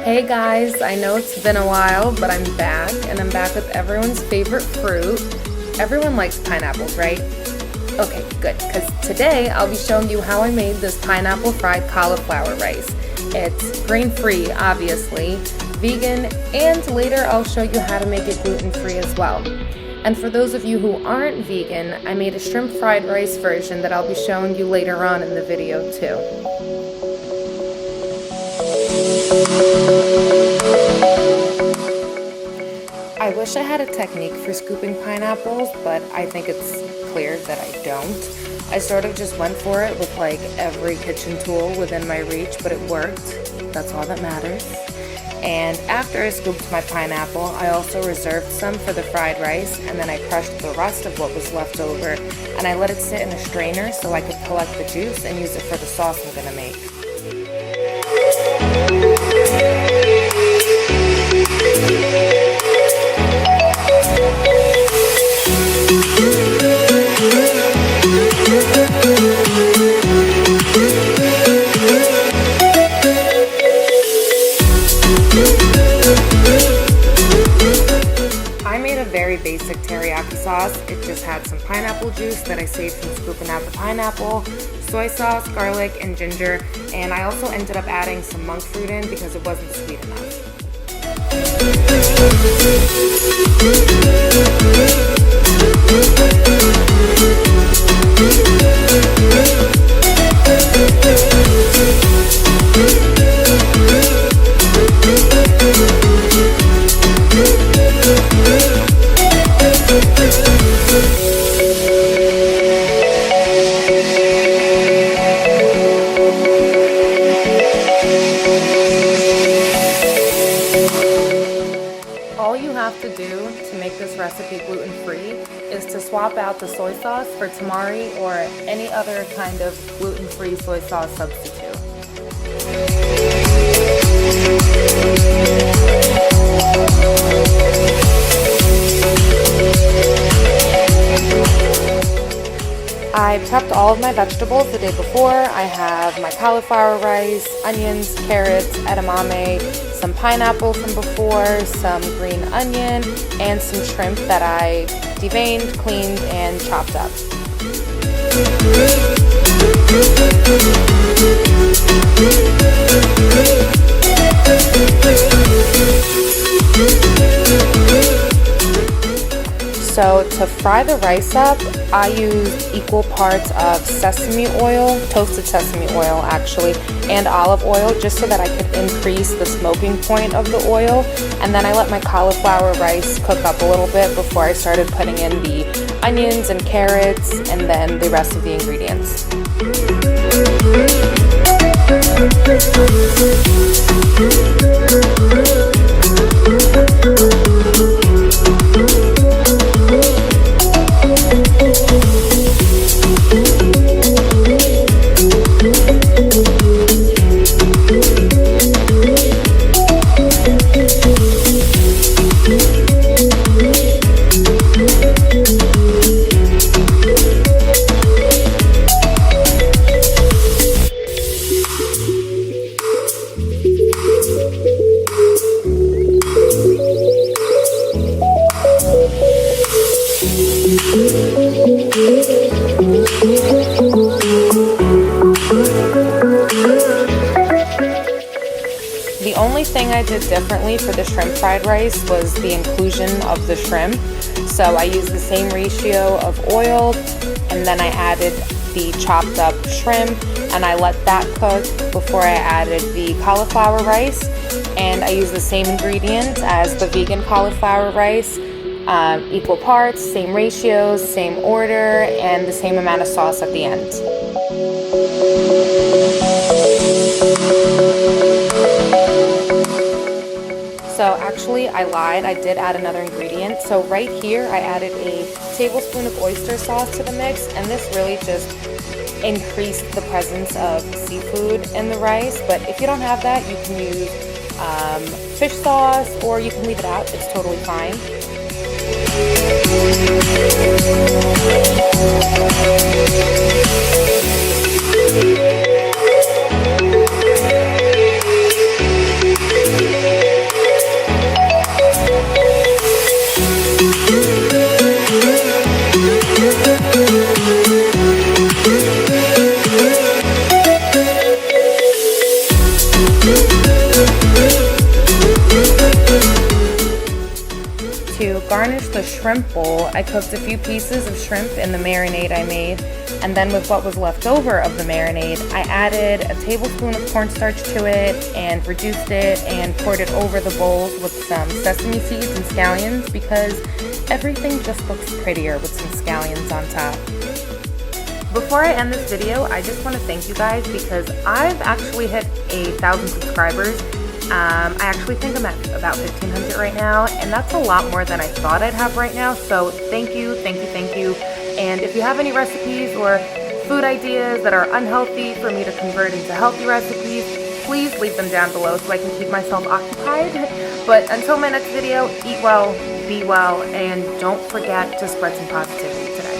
Hey guys, I know it's been a while, but I'm back, and I'm back with everyone's favorite fruit. Everyone likes pineapples, right? Okay, good, because today I'll be showing you how I made this pineapple fried cauliflower rice. It's grain-free, obviously, vegan, and later I'll show you how to make it gluten-free as well. And for those of you who aren't vegan, I made a shrimp fried rice version that I'll be showing you later on in the video too. I wish I had a technique for scooping pineapples, but I think it's clear that I don't. I sort of just went for it with like every kitchen tool within my reach, but it worked. That's all that matters. And after I scooped my pineapple, I also reserved some for the fried rice, and then I crushed the rest of what was left over, and I let it sit in a strainer so I could collect the juice and use it for the sauce I'm gonna make. I made a very basic teriyaki sauce. It just had some pineapple juice that I saved from scooping out the pineapple, soy sauce, garlic, and ginger, and I also ended up adding some monk fruit in because it wasn't sweet enough. All you have to do to make this recipe gluten-free is to swap out the soy sauce for tamari or any other kind of gluten-free soy sauce substitute. I prepped all of my vegetables the day before. I have my cauliflower rice, onions, carrots, edamame, some pineapple from before, some green onion, and some shrimp that I deveined, cleaned, and chopped up. So to fry the rice up, I used equal parts of sesame oil, toasted sesame oil actually, and olive oil just so that I could increase the smoking point of the oil. And then I let my cauliflower rice cook up a little bit before I started putting in the onions and carrots and then the rest of the ingredients. The only thing I did differently for the shrimp fried rice was the inclusion of the shrimp. So I used the same ratio of oil, and then I added the chopped up shrimp, and I let that cook before I added the cauliflower rice. And I used the same ingredients as the vegan cauliflower rice, equal parts, same ratios, same order, and the same amount of sauce at the end. So actually I lied, I did add another ingredient. So right here I added a tablespoon of oyster sauce to the mix, and this really just increased the presence of seafood in the rice. But if you don't have that, you can use fish sauce, or you can leave it out, it's totally fine. garnish the shrimp bowl, I cooked a few pieces of shrimp in the marinade I made, and then with what was left over of the marinade, I added a tablespoon of cornstarch to it and reduced it and poured it over the bowls with some sesame seeds and scallions because everything just looks prettier with some scallions on top. Before I end this video, I just want to thank you guys because I've actually hit 1,000 subscribers. I actually think I'm at about 1,500 right now, and that's a lot more than I thought I'd have right now. So thank you, thank you, thank you. And if you have any recipes or food ideas that are unhealthy for me to convert into healthy recipes, please leave them down below so I can keep myself occupied. But until my next video, eat well, be well, and don't forget to spread some positivity today.